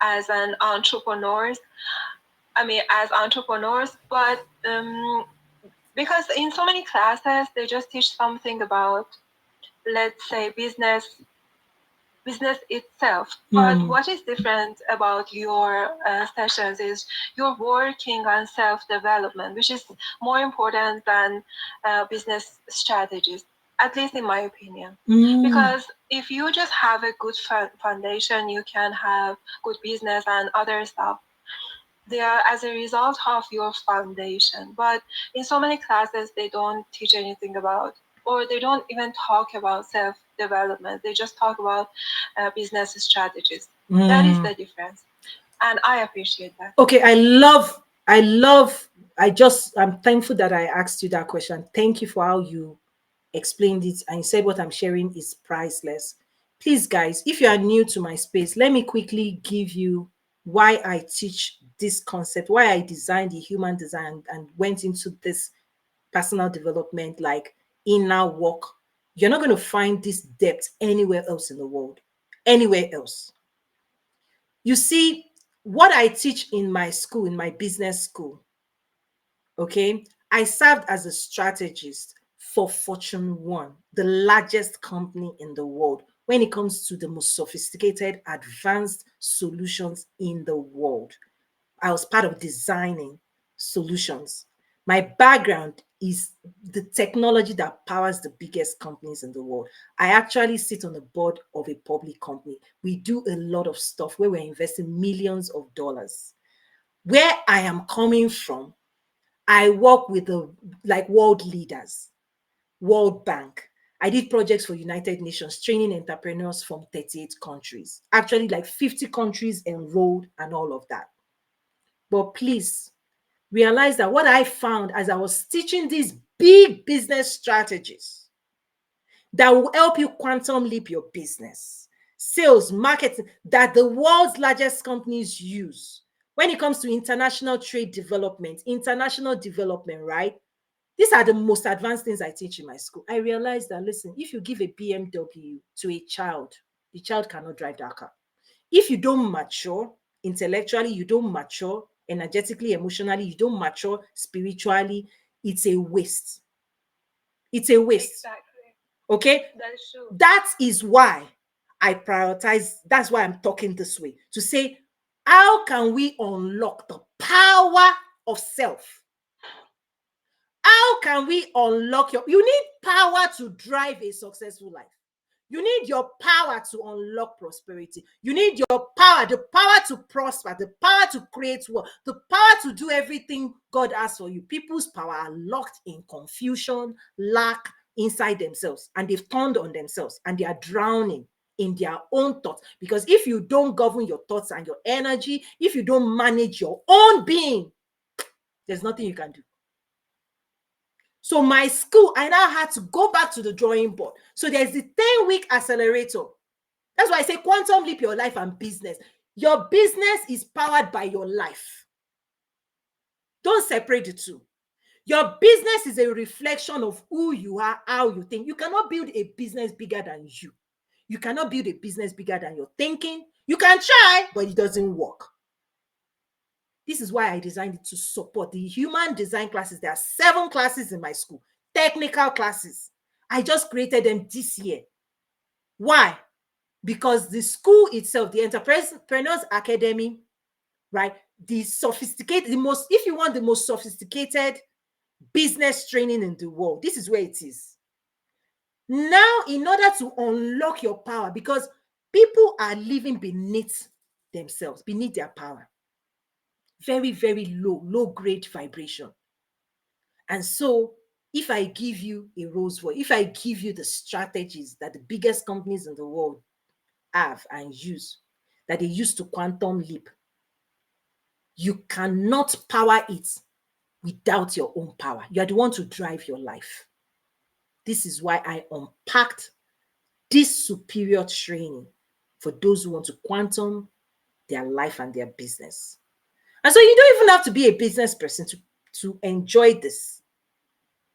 as an entrepreneurs. As entrepreneurs, but because in so many classes they just teach something about, let's say, business itself. But what is different about your sessions is you're working on self-development, which is more important than business strategies, at least in my opinion. Because if you just have a good foundation, you can have good business and other stuff. They are as a result of your foundation. But in so many classes, they don't teach anything about, or they don't even talk about self-development. They just talk about business strategies. That is the difference. And I appreciate that. Okay, I'm thankful that I asked you that question. Thank you for how you explained it and you said what I'm sharing is priceless. Please, guys, if you are new to my space, let me quickly give you why I teach this concept, why I designed the human design and went into this personal development, like inner work. You're not going to find this depth anywhere else in the world, anywhere else. You see, what I teach in my school, in my business school, okay, I served as a strategist for Fortune 1, the largest company in the world when it comes to the most sophisticated, advanced solutions in the world. I was part of designing solutions. My background is the technology that powers the biggest companies in the world. I actually sit on the board of a public company. We do a lot of stuff where we're investing millions of dollars. Where I am coming from, I work with the like world leaders, World Bank. I did projects for United Nations, training entrepreneurs from 38 countries. Actually, like 50 countries enrolled and all of that. But please realize that what I found as I was teaching these big business strategies that will help you quantum leap your business, sales, marketing, that the world's largest companies use when it comes to international development, right? These are the most advanced things I teach in my school. I realized that, listen, if you give a BMW to a child, the child cannot drive that car. If you don't mature intellectually, you don't mature energetically, emotionally, you don't mature spiritually, it's a waste. It's a waste. Exactly. Okay? That is true. That is why I prioritize, that's why I'm talking this way, to say, how can we unlock the power of self? How can we unlock you need power to drive a successful life. You need your power to unlock prosperity. You need your power, the power to prosper, the power to create wealth, the power to do everything God has for you. People's power are locked in confusion, lack inside themselves, and they've turned on themselves and they are drowning in their own thoughts. Because if you don't govern your thoughts and your energy, if you don't manage your own being, there's nothing you can do. So my school, I now had to go back to the drawing board. So there's the 10-week accelerator. That's why I say quantum leap your life and business. Your business is powered by your life. Don't separate the two. Your business is a reflection of who you are, how you think. You cannot build a business bigger than you. You cannot build a business bigger than your thinking. You can try, but it doesn't work. This is why I designed it to support the human design classes. There are 7 classes in my school, technical classes. I just created them this year. Why? Because the school itself, the Entrepreneurs Academy, right? If you want the most sophisticated business training in the world, this is where it is. Now, in order to unlock your power, because people are living beneath themselves, beneath their power. Very, very low grade vibration. And so if I give you a rose voice, if I give you the strategies that the biggest companies in the world have and use, that they use to quantum leap, you cannot power it without your own power. You are the one to drive your life. This is why I unpacked this superior training for those who want to quantum their life and their business. And so you don't even have to be a business person to enjoy this,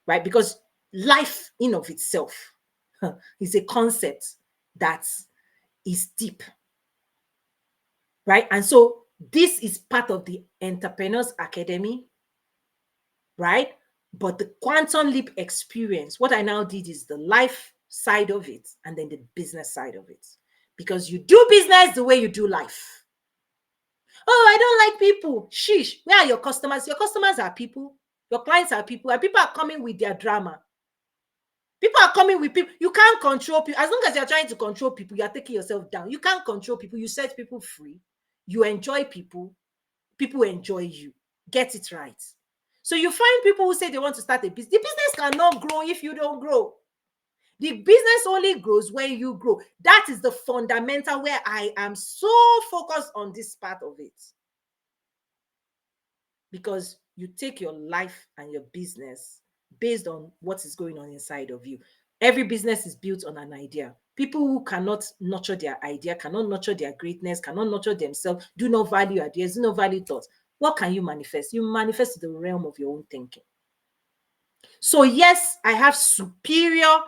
right? Because life in of itself is a concept that is deep. right? And so this is part of the Entrepreneurs Academy, right? But the quantum leap experience, what I now did is the life side of it and then the business side of it. Because you do business the way you do life. Oh, I don't like people. Sheesh. Where are your customers? Your customers are people. Your clients are people. And people are coming with their drama. People are coming with people. You can't control people. As long as you're trying to control people, you're taking yourself down. You can't control people. You set people free. You enjoy people. People enjoy you. Get it right. So you find people who say they want to start a business. The business cannot grow if you don't grow. The business only grows when you grow. That is the fundamental where I am so focused on this part of it. Because you take your life and your business based on what is going on inside of you. Every business is built on an idea. People who cannot nurture their idea, cannot nurture their greatness, cannot nurture themselves, do not value ideas, do not value thoughts. What can you manifest? You manifest the realm of your own thinking. So yes, I have superior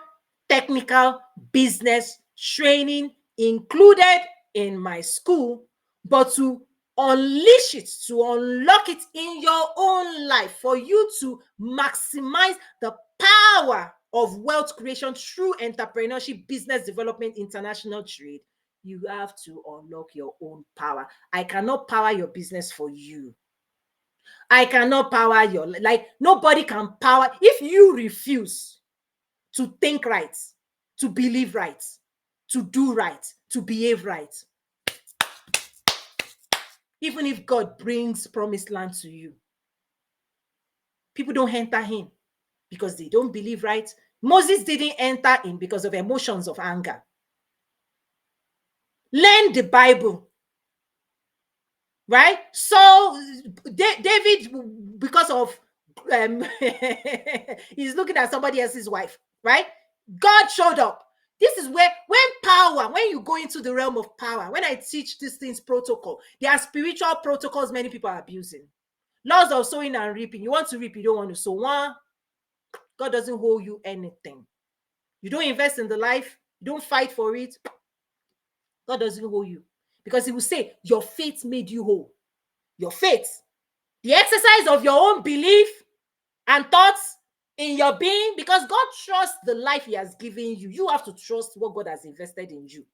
technical business training included in my school, but to unleash it, to unlock it in your own life, for you to maximize the power of wealth creation through entrepreneurship, business development, international trade, you have to unlock your own power. I cannot power your business for you. I cannot power your, like, nobody can power. If you refuse to think right, to believe right, to do right, to behave right, even if God brings promised land to you, people don't enter in because they don't believe right. Moses didn't enter in because of emotions of anger. Learn the Bible, right? So David, because of he's looking at somebody else's wife, right? God showed up. This is where, when you go into the realm of power, when I teach these things protocol, there are spiritual protocols many people are abusing. Laws of sowing and reaping. You want to reap, you don't want to sow. One, God doesn't owe you anything. You don't invest in the life, you don't fight for it, God doesn't owe you. Because he will say, your faith made you whole. Your faith, the exercise of your own belief and thoughts in your being, because God trusts the life he has given you. You have to trust what God has invested in you.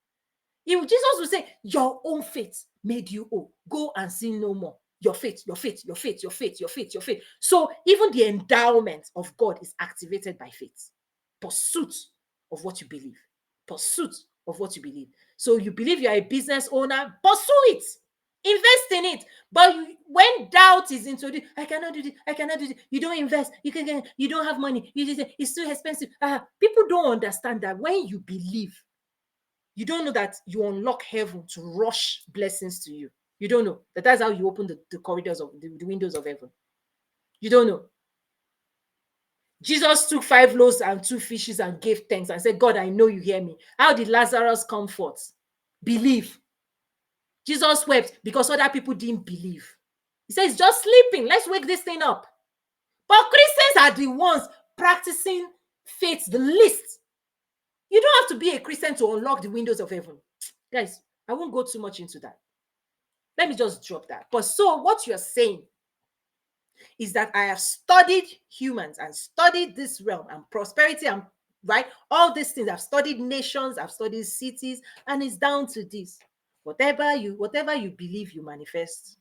If Jesus will say, your own faith made you whole, go and sin no more. Your faith, your faith, your faith, your faith, your faith, your faith. So even the endowment of God is activated by faith. Pursuit of what you believe. Pursuit of what you believe. So you believe you are a business owner, pursue it. Invest in it. But when doubt is introduced, I cannot do this, I cannot do this. You don't invest, you don't have money, it's too expensive. People don't understand that when you believe, you don't know that you unlock heaven to rush blessings to you. You don't know that that's how you open the corridors of the windows of heaven. You don't know. Jesus took 5 loaves and 2 fishes and gave thanks and said, God, I know you hear me. How did Lazarus come forth? Believe. Jesus wept because other people didn't believe. He says, just sleeping. Let's wake this thing up. But Christians are the ones practicing faith the least. You don't have to be a Christian to unlock the windows of heaven. Guys, I won't go too much into that. Let me just drop that. But so what you're saying is that I have studied humans and studied this realm and prosperity and right, all these things. I've studied nations, I've studied cities, and it's down to this. Whatever you believe, you manifest.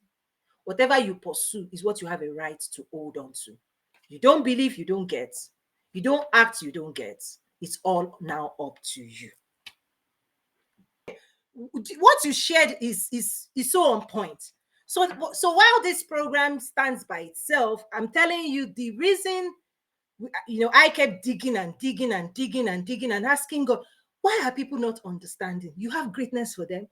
Whatever you pursue is what you have a right to hold on to. You don't believe, you don't get. You don't act, you don't get. It's all now up to you. What you shared is so on point. So while this program stands by itself, I'm telling you the reason, I kept digging and digging and digging and digging and asking God, why are people not understanding? You have greatness for them.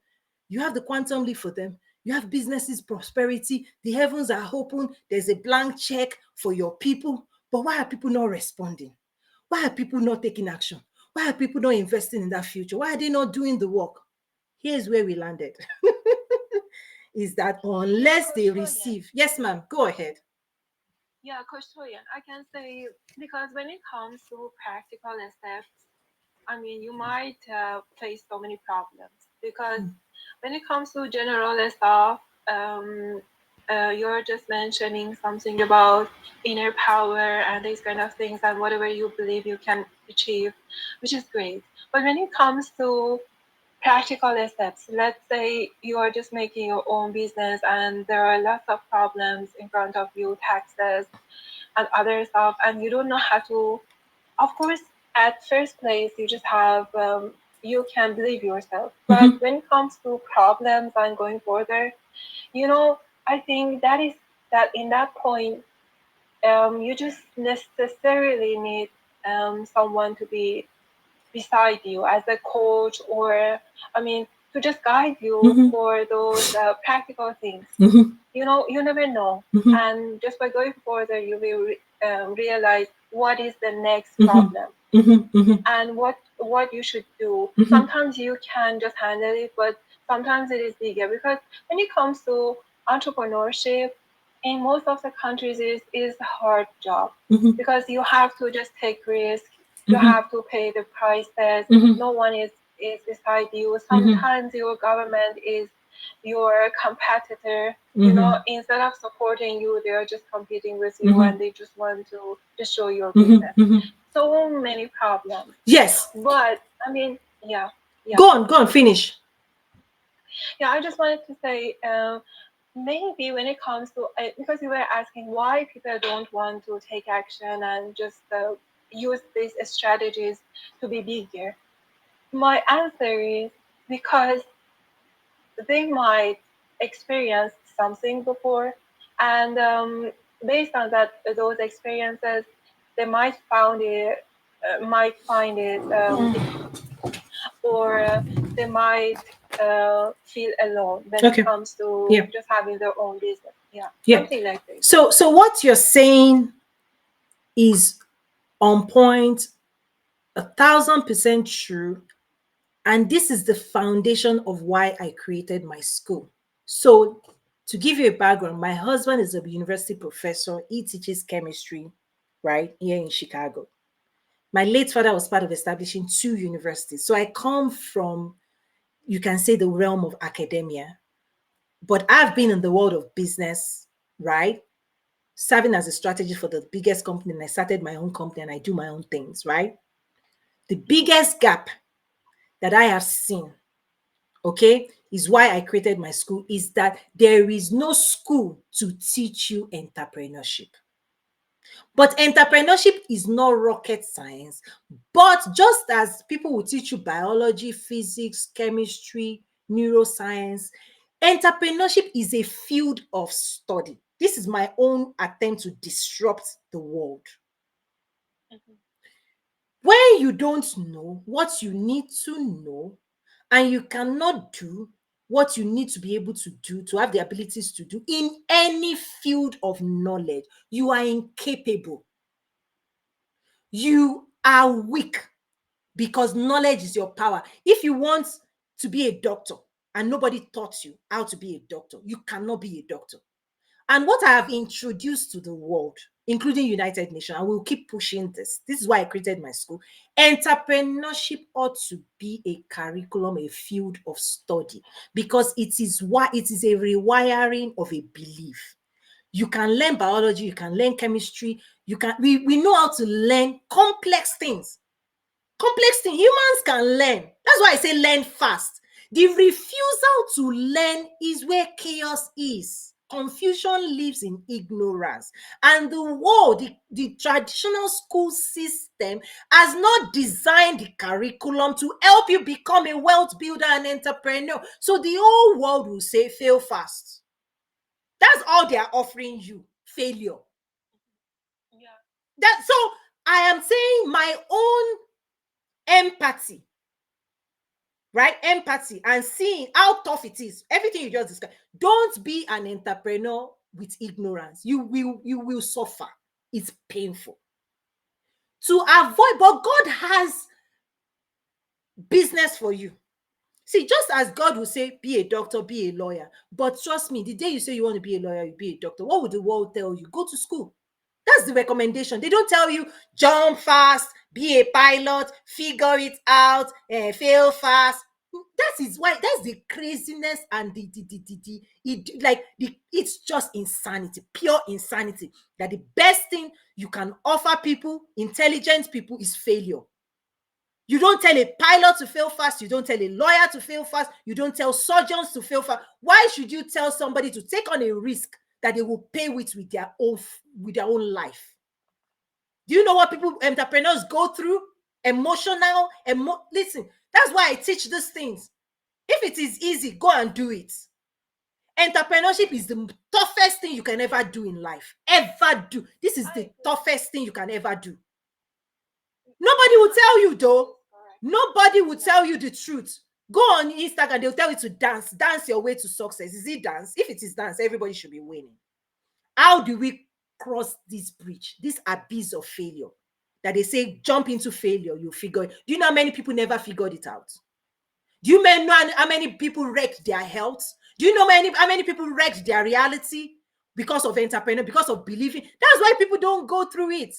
You have the quantum leap for them. You have businesses, prosperity. The heavens are open. There's a blank check for your people. But why are people not responding? Why are people not taking action? Why are people not investing in that future? Why are they not doing the work? Here's where we landed. Is that unless they receive. Yes, ma'am. Go ahead. Yeah, Coach Toyin, I can say, because when it comes to practical steps, I mean, you might face so many problems because When it comes to general stuff, um, you're just mentioning something about inner power and these kind of things and whatever you believe you can achieve, which is great. But when it comes to practical steps, let's say you are just making your own business and there are lots of problems in front of you, taxes and other stuff, and you don't know how to, of course, at first place, you just have, you can believe yourself. But Mm-hmm. when it comes to problems and going further, you know, I think that is that in that point, you just necessarily need someone to be beside you as a coach, or I mean, to just guide you Mm-hmm. for those practical things. Mm-hmm. You never know, Mm-hmm. and just by going further, you will realize what is the next Mm-hmm. problem Mm-hmm. and what you should do. Mm-hmm. Sometimes you can just handle it, but sometimes it is bigger because when it comes to entrepreneurship, in most of the countries, it is a hard job Mm-hmm. because you have to just take risk. You Mm-hmm. have to pay the prices. Mm-hmm. No one is beside you. Mm-hmm. Sometimes your government is your competitor. Mm-hmm. Instead of supporting you, they are just competing with you Mm-hmm. and they just want to destroy your business. Mm-hmm. So many problems. Yes. But I mean, yeah, yeah, Go on, finish. yeah. I just wanted to say, maybe when it comes to, because you were asking why people don't want to take action and just use these strategies to be bigger. My answer is because they might experience something before, and based on that, those experiences, they might find it difficult, or they might feel alone when it Okay. comes to Yeah. just having their own business. Yeah, Yeah. something like this. So what you're saying is on point, 1,000% true. And this is the foundation of why I created my school. So, to give you a background, my husband is a university professor. He teaches chemistry right here in Chicago. My late father was part of establishing two universities. So, I come from, you can say, the realm of academia, but I've been in the world of business, right? Serving as a strategist for the biggest company. And I started my own company and I do my own things, right? The biggest gap that I have seen, okay, is why I created my school, is that there is no school to teach you entrepreneurship. But entrepreneurship is not rocket science. But just as people will teach you biology, physics, chemistry, neuroscience, entrepreneurship is a field of study. This is my own attempt to disrupt the world. Mhm. When you don't know what you need to know, and you cannot do what you need to be able to do, to have the abilities to do in any field of knowledge, you are incapable. You are weak, because knowledge is your power. If you want to be a doctor and nobody taught you how to be a doctor, you cannot be a doctor. And what I have introduced to the world, including United Nations, I will keep pushing this. This is why I created my school. Entrepreneurship ought to be a curriculum, a field of study, because it is a rewiring of a belief. You can learn biology, you can learn chemistry, we know how to learn complex things. Complex thing humans can learn. That's why I say learn fast. The refusal to learn is where chaos is. Confusion lives in ignorance. And the world, the traditional school system has not designed the curriculum to help you become a wealth builder and entrepreneur. So the whole world will say fail fast. That's all they are offering you, failure. Yeah. So I am saying my own empathy, right? Empathy and seeing how tough it is. Everything you just described. Don't be an entrepreneur with ignorance. You will suffer. It's painful. To avoid, but God has business for you. See, just as God will say, be a doctor, be a lawyer. But trust me, the day you say you want to be a lawyer, you be a doctor. What would the world tell you? Go to school. That's the recommendation. They don't tell you jump fast, be a pilot, figure it out, fail fast. That is why, that's the craziness and it's just insanity, pure insanity. That the best thing you can offer people, intelligent people, is failure. You don't tell a pilot to fail fast. You don't tell a lawyer to fail fast. You don't tell surgeons to fail fast. Why should you tell somebody to take on a risk that they will pay with their own life? Do you know what entrepreneurs go through? Emotional, listen, that's why I teach these things. If it is easy, go and do it. Entrepreneurship is the toughest thing you can ever do in life. Ever do. This is the toughest thing you can ever do. Nobody will tell you, though. Nobody will tell you the truth. Go on Instagram, they'll tell you to dance your way to success. Is it dance? If it is dance, everybody should be winning. How do we cross this bridge, this abyss of failure? That they say, jump into failure, you figure it. Do you know how many people never figured it out? Do you know how many people wrecked their health? Do you know how many people wrecked their reality because of entrepreneur, because of believing? That's why people don't go through it.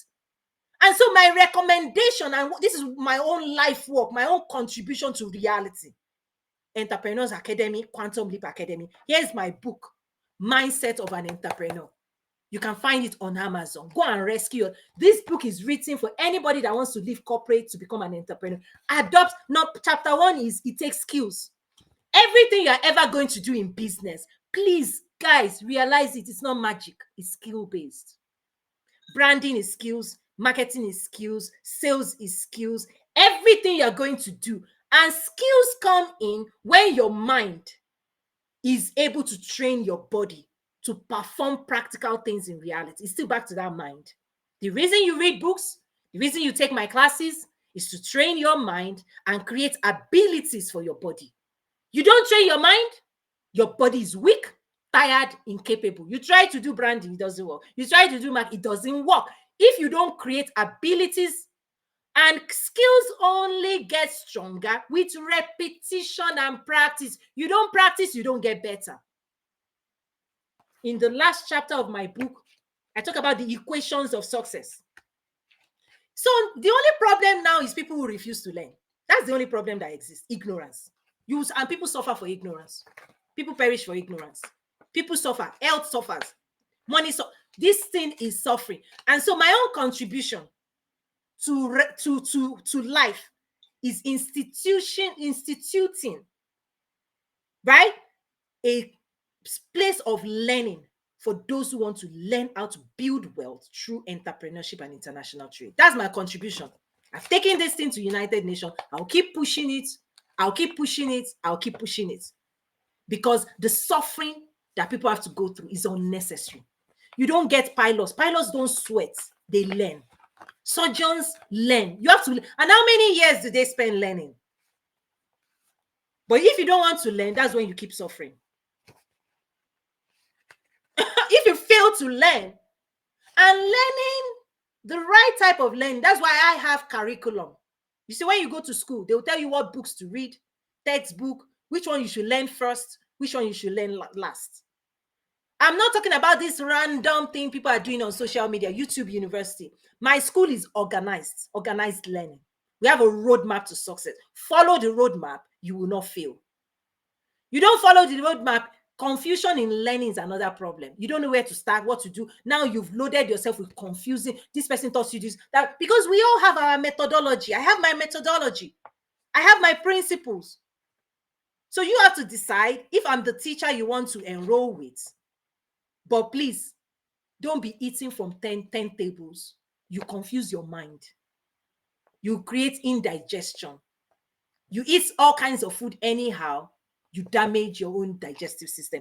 And so my recommendation, and this is my own life work, my own contribution to reality, Entrepreneurs Academy, Quantum Leap Academy. Here's my book, Mindset of an Entrepreneur. You can find it on Amazon. Go and rescue it. This book is written for anybody that wants to leave corporate to become an entrepreneur. Chapter 1 is, it takes skills. Everything you're ever going to do in business, please, guys, realize it. It's not magic. It's skill-based. Branding is skills. Marketing is skills. Sales is skills. Everything you're going to do. And skills come in when your mind is able to train your body to perform practical things in reality. It's still back to that mind. The reason you read books, the reason you take my classes, is to train your mind and create abilities for your body. You don't train your mind, your body is weak, tired, incapable. You try to do branding, it doesn't work. You try to do marketing, it doesn't work. If you don't create abilities, and skills only get stronger with repetition and practice. You don't practice, you don't get better. In the last chapter of my book, I talk about the equations of success. So the only problem now is people who refuse to learn. That's the only problem that exists, ignorance. And people suffer for ignorance. People perish for ignorance. People suffer, health suffers, money this thing is suffering. And so my own contribution to life is instituting, right, a place of learning for those who want to learn how to build wealth through entrepreneurship and international trade. That's my contribution. I've taken this thing to United Nations. I'll keep pushing it. I'll keep pushing it. I'll keep pushing it. Because the suffering that people have to go through is unnecessary. You don't get pilots. Pilots don't sweat. They learn. Surgeons learn. You have to. And how many years do they spend learning? But if you don't want to learn, that's when you keep suffering. If you fail to learn, and learning the right type of learning, that's why I have curriculum. You see, when you go to school, they'll tell you what books to read, textbook, which one you should learn first, which one you should learn last. I'm not talking about this random thing people are doing on social media, YouTube University. My school is organized learning. We have a roadmap to success. Follow the roadmap, you will not fail. You don't follow the roadmap, confusion in learning is another problem. You don't know where to start, what to do. Now you've loaded yourself with confusing. This person taught you this, that, because we all have our methodology. I have my methodology. I have my principles. So you have to decide if I'm the teacher you want to enroll with. But please, don't be eating from 10 tables. You confuse your mind. You create indigestion. You eat all kinds of food anyhow. You damage your own digestive system.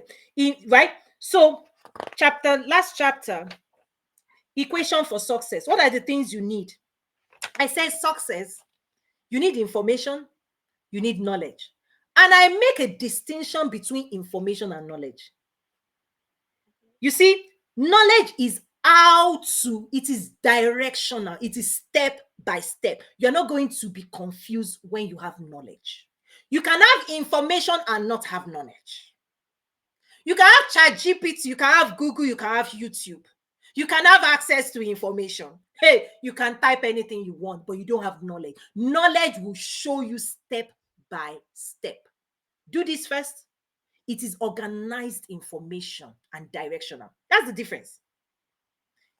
Right? So, last chapter, equation for success. What are the things you need? I said success, you need information, you need knowledge. And I make a distinction between information and knowledge. You see, knowledge is it is directional. It is step by step. You're not going to be confused when you have knowledge. You can have information and not have knowledge. You can have ChatGPT, you can have Google, you can have YouTube. You can have access to information. Hey, you can type anything you want, but you don't have knowledge. Knowledge will show you step by step. Do this first. It is organized information and directional. That's the difference.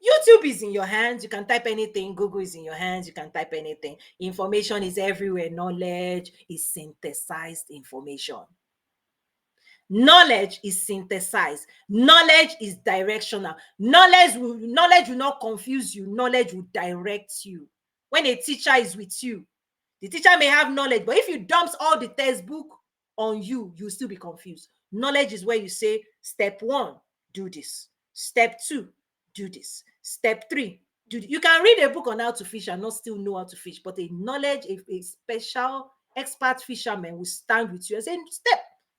YouTube is in your hands. You can type anything. Google is in your hands. You can type anything. Information is everywhere. Knowledge is synthesized information. Knowledge is synthesized. Knowledge is directional. Knowledge will not confuse you. Knowledge will direct you. When a teacher is with you, the teacher may have knowledge, but if you dumps all the textbook on you, you'll still be confused. Knowledge is where you say, step 1, do this. Step 2, do this. Step 3, do this. You can read a book on how to fish and not still know how to fish, but a special expert fisherman will stand with you and say,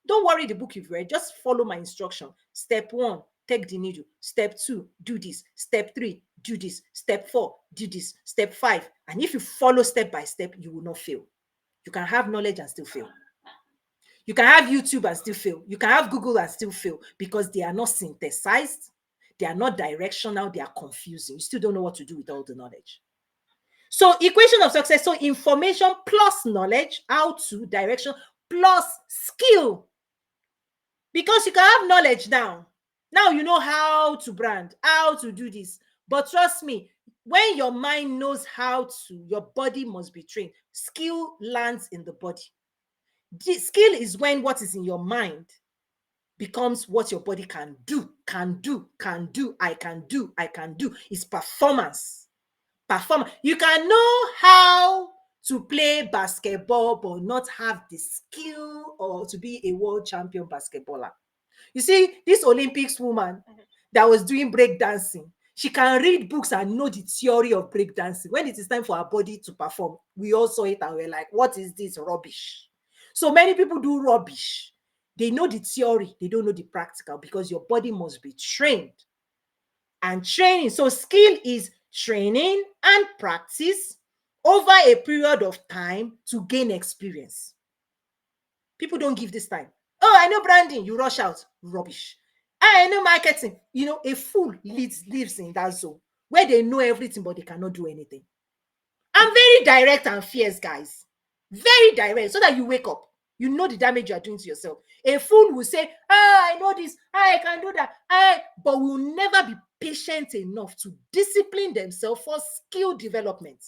don't worry the book you've read, just follow my instruction. Step 1, take the needle. Step 2, do this. Step 3, do this. Step 4, do this. Step 5. And if you follow step by step, you will not fail. You can have knowledge and still fail. You can have YouTube and still fail. You can have Google and still fail because they are not synthesized. They are not directional. They are confusing. You still don't know what to do with all the knowledge. So equation of success. So information plus knowledge, how to, direction, plus skill. Because you can have knowledge now. Now you know how to brand, how to do this. But trust me, when your mind knows how to, your body must be trained. Skill lands in the body. The skill is when what is in your mind becomes what your body can do. I can do. It's performance. You can know how to play basketball, but not have the skill or to be a world champion basketballer. You see, this Olympics woman that was doing breakdancing, she can read books and know the theory of breakdancing. When it is time for her body to perform, we all saw it and we're like, what is this rubbish? So many people do rubbish. They know the theory, they don't know the practical, because your body must be trained. And training, so skill is training and practice over a period of time to gain experience. People don't give this time. Oh, I know branding, you rush out. Rubbish. I know marketing. You know, a fool lives in that zone where they know everything, but they cannot do anything. I'm very direct and fierce, guys. Very direct, so that you wake up. You know the damage you are doing to yourself. A fool will say, I know this, I can do that, but will never be patient enough to discipline themselves for skill development.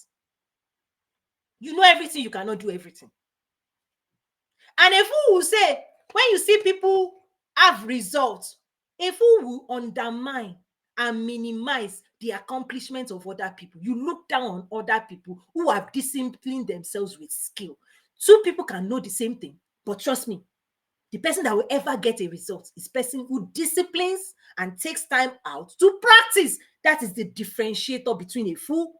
You know everything, you cannot do everything. And a fool will say, when you see people have results, a fool will undermine and minimize the accomplishments of other people. You look down on other people who have disciplined themselves with skill. Two people can know the same thing, but trust me, the person that will ever get a result is the person who disciplines and takes time out to practice. That is the differentiator between a fool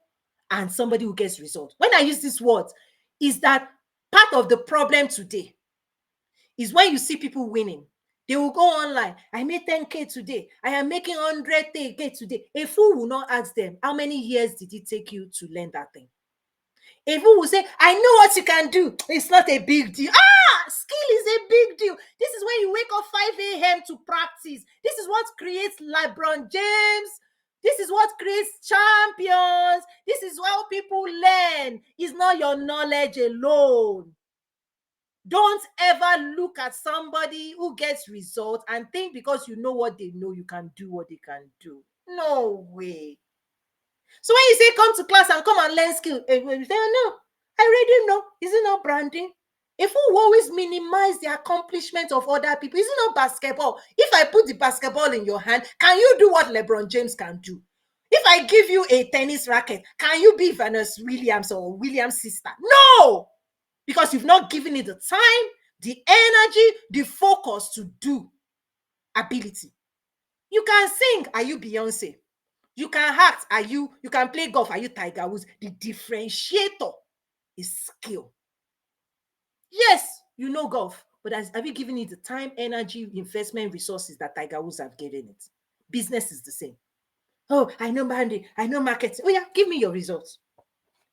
and somebody who gets results. When I use this word, is that part of the problem today is when you see people winning, they will go online. I made 10K today. I am making 100K today. A fool will not ask them, how many years did it take you to learn that thing? A fool will say, I know what you can do. It's not a big deal. Skill is a big deal. This is when you wake up 5 a.m. to practice. This is what creates LeBron James. This is what creates champions. This is how people learn. It's not your knowledge alone. Don't ever look at somebody who gets results and think because you know what they know, you can do what they can do. No way. So when you say come to class and come and learn skill, you say, oh, no, I already know. Is it not branding? If we always minimize the accomplishment of other people, is it not basketball? If I put the basketball in your hand, can you do what LeBron James can do? If I give you a tennis racket, can you be Venus Williams or Williams' sister? No! Because you've not given it the time, the energy, the focus to do ability. You can sing, are you Beyonce? You can act, you can play golf, are you Tiger Woods? The differentiator is skill. Yes, you know golf, but have you given it the time, energy, investment, resources that Tiger Woods have given it? Business is the same. Oh, I know branding, I know marketing. Oh yeah, give me your results.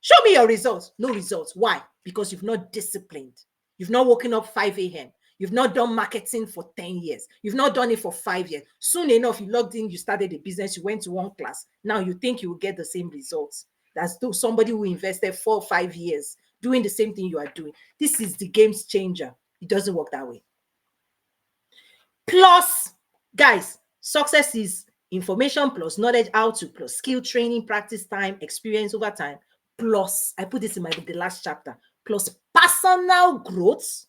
Show me your results. No results. Why? Because you've not disciplined. You've not woken up 5 a.m. You've not done marketing for 10 years. You've not done it for 5 years. Soon enough, you logged in, you started a business, you went to one class. Now you think you will get the same results. That's somebody who invested 4 or 5 years doing the same thing you are doing. This is the game changer. It doesn't work that way. Plus, guys, success is information plus knowledge, how to, plus skill, training, practice time, experience over time, plus, I put this in the last chapter, plus personal growth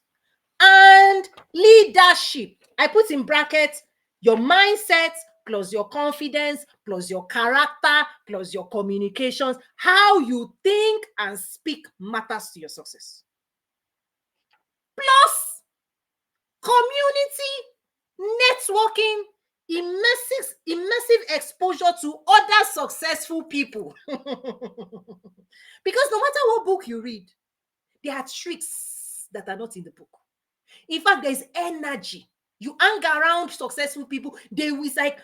and leadership. I put in brackets your mindset plus your confidence plus your character plus your communications. How you think and speak matters to your success. Plus community, networking, immersive exposure to other successful people. Because no matter what book you read, there are tricks that are not in the book. In fact, there's energy. You hang around successful people, it's like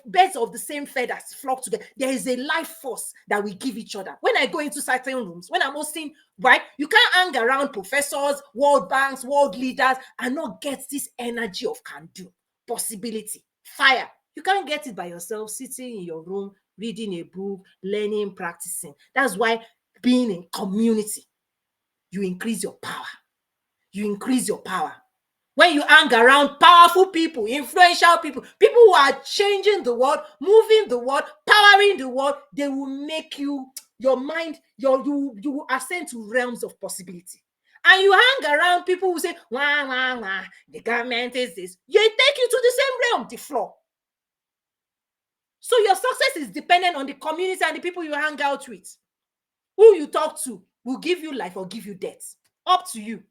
birds of the same feathers flock together. There is a life force that we give each other. When I go into certain rooms, when I'm hosting, right, you can't hang around professors, world banks, world leaders, and not get this energy of can do, possibility, fire. You can't get it by yourself, sitting in your room, reading a book, learning, practicing. That's why being in community, you increase your power. You increase your power. When you hang around powerful people, influential people, people who are changing the world, moving the world, powering the world, they will make your mind, you will ascend to realms of possibility. And you hang around people who say, wah, wah, wah, the government is this. They take you to the same realm, the floor. So your success is dependent on the community and the people you hang out with. Who you talk to will give you life or give you death. Up to you.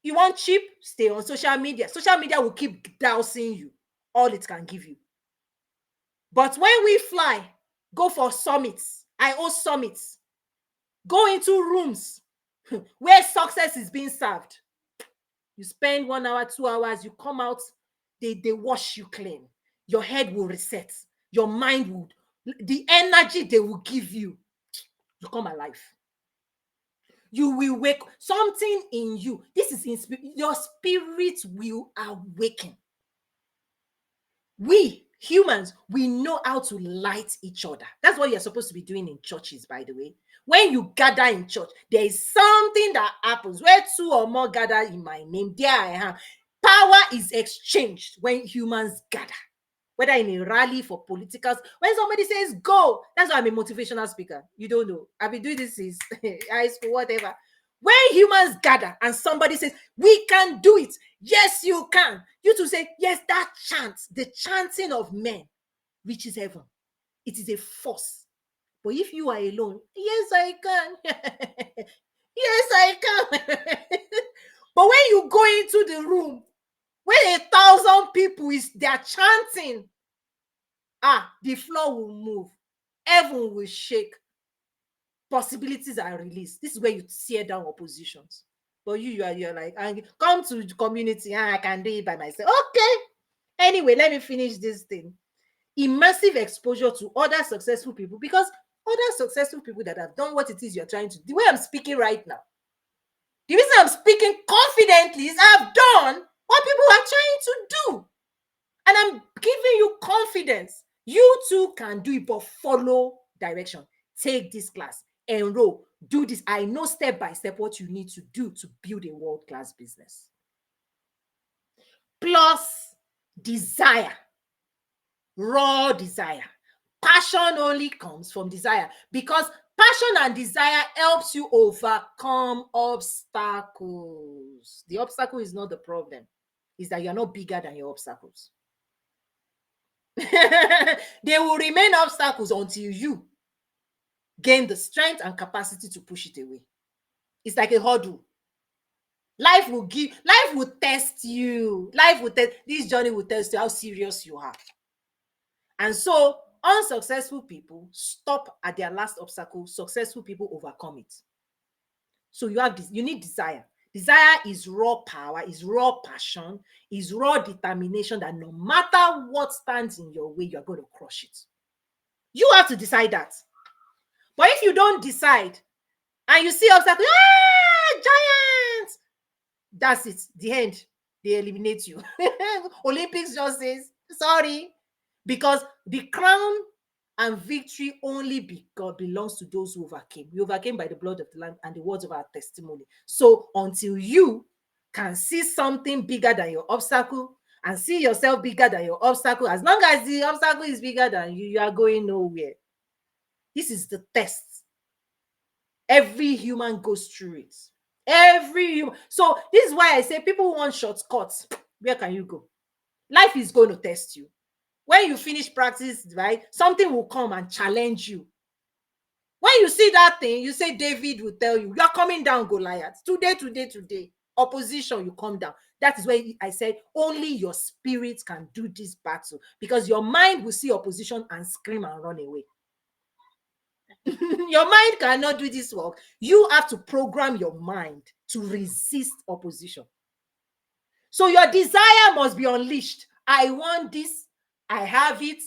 You want cheap? Stay on social media. Social media will keep dousing you all it can give you. But when we fly, go for summits. I host summits. Go into rooms where success is being served. You spend 1 hour, 2 hours, you come out, they wash you clean. Your head will reset. Your mind will, the energy they will give you, you come alive. You will wake something in you. This is your spirit will awaken. We humans, we know how to light each other. That's what you're supposed to be doing in churches, by the way. When you gather in church, there is something that happens. Where two or more gather in my name, there I am. Power is exchanged when humans gather. Whether in a rally for politicals, when somebody says go, that's why I'm a motivational speaker. You don't know. I've been doing this since high school, whatever. When humans gather and somebody says, we can do it. Yes, you can. You to say, yes, that chant, the chanting of men reaches heaven. It is a force. But if you are alone, yes, I can. Yes, I can. But when you go into the room, when 1,000 people they're chanting, the floor will move, heaven will shake, possibilities are released. This is where you tear down oppositions. But you're like, come to the community, I can do it by myself. Okay. Anyway, let me finish this thing. Immersive exposure to other successful people, because other successful people that have done what it is you're trying to do. The way I'm speaking right now, the reason I'm speaking confidently is I've done what people are trying to do. And I'm giving you confidence. You too can do it, but follow direction. Take this class, enroll, do this. I know step by step what you need to do to build a world-class business. Plus desire, raw desire. Passion only comes from desire, because passion and desire helps you overcome obstacles. The obstacle is not the problem. It's that you're not bigger than your obstacles. They will remain obstacles until you gain the strength and capacity to push it away. It's like a hurdle. Life will test you. This journey will test you how serious you are. And so unsuccessful people stop at their last obstacle. Successful people overcome it. So you need desire. Desire is raw power, is raw passion, is raw determination that no matter what stands in your way, you're going to crush it. You have to decide that. But if you don't decide and you see obstacles, giants, that's it. The end. They eliminate you. Olympics just says, sorry. Because the crown and victory only belongs to those who overcame. We overcame by the blood of the Lamb and the words of our testimony. So until you can see something bigger than your obstacle and see yourself bigger than your obstacle, as long as the obstacle is bigger than you, you are going nowhere. This is the test. Every human goes through it. Every human. So this is why I say people want shortcuts. Where can you go? Life is going to test you. When you finish practice, right, something will come and challenge you. When you see that thing, you say David will tell you, you are coming down, Goliath. Today. Opposition, you come down. That is where I said only your spirit can do this battle, because your mind will see opposition and scream and run away. Your mind cannot do this work. You have to program your mind to resist opposition. So your desire must be unleashed. I want this. I have it.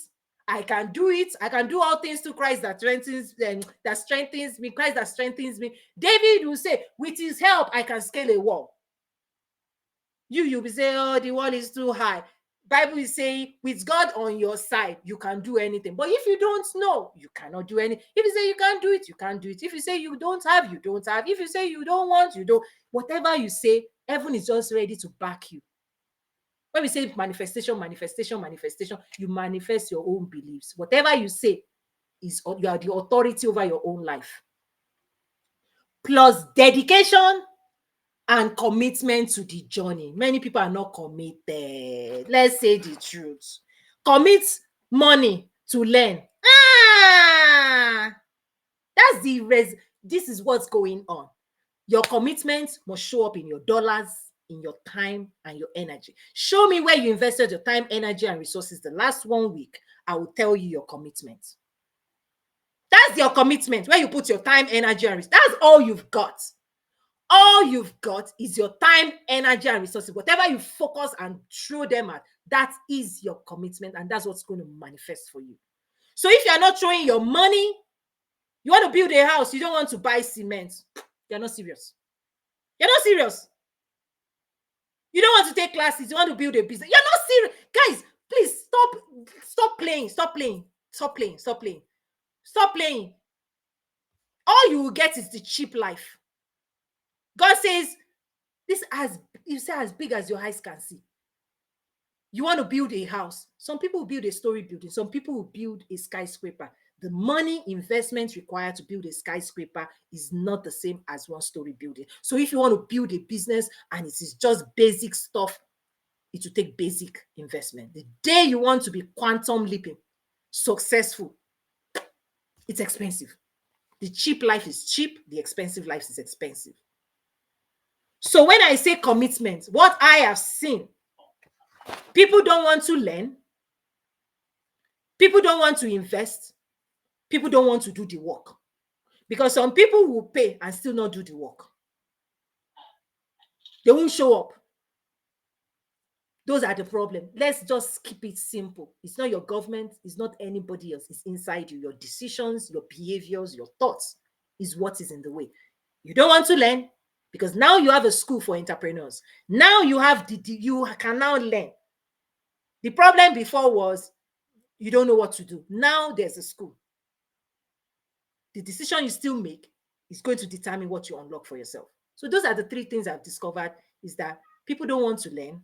I can do it. I can do all things to Christ that strengthens me. Christ that strengthens me. David will say, with his help, I can scale a wall. You'll be saying, oh, the wall is too high. Bible is saying, with God on your side, you can do anything. But if you don't know, you cannot do anything. If you say you can't do it, you can't do it. If you say you don't have, you don't have. If you say you don't want, you don't. Whatever you say, heaven is just ready to back you. When we say manifestation, you manifest your own beliefs. Whatever you say is you are the authority over your own life. Plus dedication and commitment to the journey. Many people are not committed. Let's say the truth. Commit money to learn. This is what's going on. Your commitment must show up in your dollars, in your time, and your energy. Show me where you invested your time, energy, and resources the last 1 week. I will tell you your commitment. That's your commitment, where you put your time, energy, and resources. That's all you've got. All you've got is your time, energy, and resources. Whatever you focus and throw them at, that is your commitment, and that's what's going to manifest for you. So if you're not throwing your money, you want to build a house, you don't want to buy cement, you're not serious. You're not serious. You don't want to take classes, you want to build a business. You're not serious. Guys, please stop playing. All you will get is the cheap life. God says, as big as your eyes can see. You want to build a house. Some people will build a story building. Some people will build a skyscraper. The money investment required to build a skyscraper is not the same as one-story building. So if you want to build a business and it is just basic stuff, it will take basic investment. The day you want to be quantum leaping, successful, it's expensive. The cheap life is cheap. The expensive life is expensive. So when I say commitment, what I have seen, people don't want to learn. People don't want to invest. People don't want to do the work. Because some people will pay and still not do the work. They won't show up. Those are the problem. Let's just keep it simple. It's not your government. It's not anybody else. It's inside you. Your decisions, your behaviors, your thoughts is what is in the way. You don't want to learn because now you have a school for entrepreneurs. Now you have you can now learn. The problem before was you don't know what to do. Now there's a school. The decision you still make is going to determine what you unlock for yourself. So those are the three things I've discovered, is that people don't want to learn.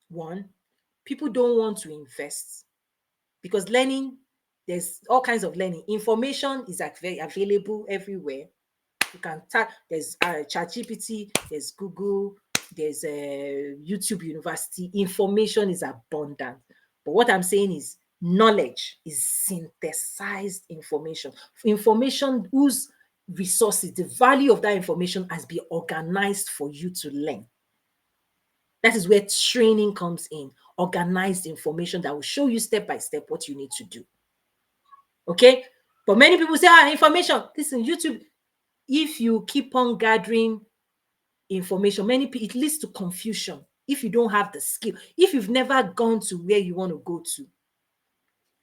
One, people don't want to invest, because learning, there's all kinds of learning. Information is very available everywhere. You can type, there's ChatGPT, there's Google, there's YouTube University. Information is abundant. But what I'm saying is knowledge is synthesized information. Information whose resources, the value of that information has been organized for you to learn. That is where training comes in. Organized information that will show you step by step what you need to do. Okay? But many people say, information. Listen, YouTube, if you keep on gathering information, it leads to confusion if you don't have the skill, if you've never gone to where you want to go to.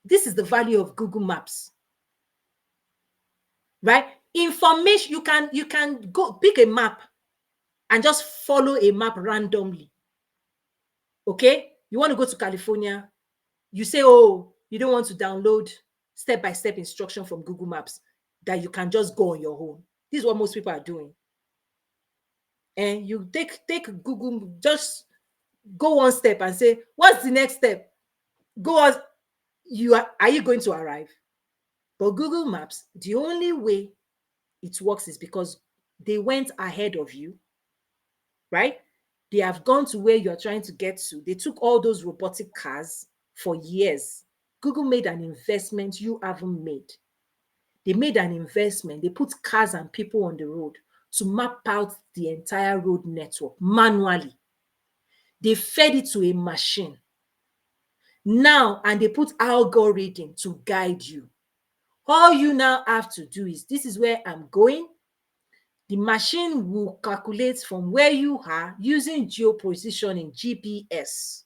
This is the value of Google Maps. Right? Information, you can go pick a map and just follow a map randomly. Okay? You want to go to California. You say, oh, you don't want to download step-by-step instruction from Google Maps that you can just go on your own. This is what most people are doing. And you take Google, just go one step and say, what's the next step? Go on. Are you going to arrive? But Google Maps, the only way it works is because they went ahead of you, right? They have gone to where you're trying to get to. They took all those robotic cars for years. Google made an investment you haven't made. They made an investment. They put cars and people on the road to map out the entire road network manually. They fed it to a machine. Now, and they put algorithm to guide you. All you now have to do is, this is where I'm going. The machine will calculate from where you are using geopositioning, GPS,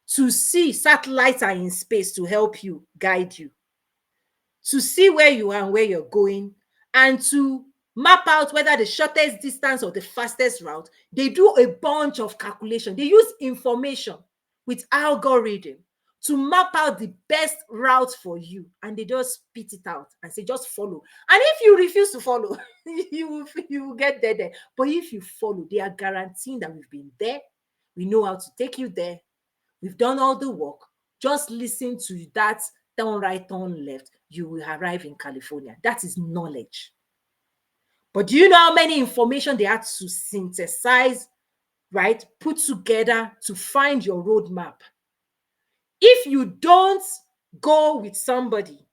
to see satellites are in space to help you, guide you, to see where you are and where you're going, and to map out whether the shortest distance or the fastest route. They do a bunch of calculation. They use information with algorithm to map out the best route for you, and they just spit it out and say, just follow. And if you refuse to follow, you will get there. But if you follow, they are guaranteeing that we've been there. We know how to take you there. We've done all the work. Just listen to that, turn right, turn left. You will arrive in California. That is knowledge. But do you know how many information they had to synthesize, right? Put together to find your roadmap. If you don't go with somebody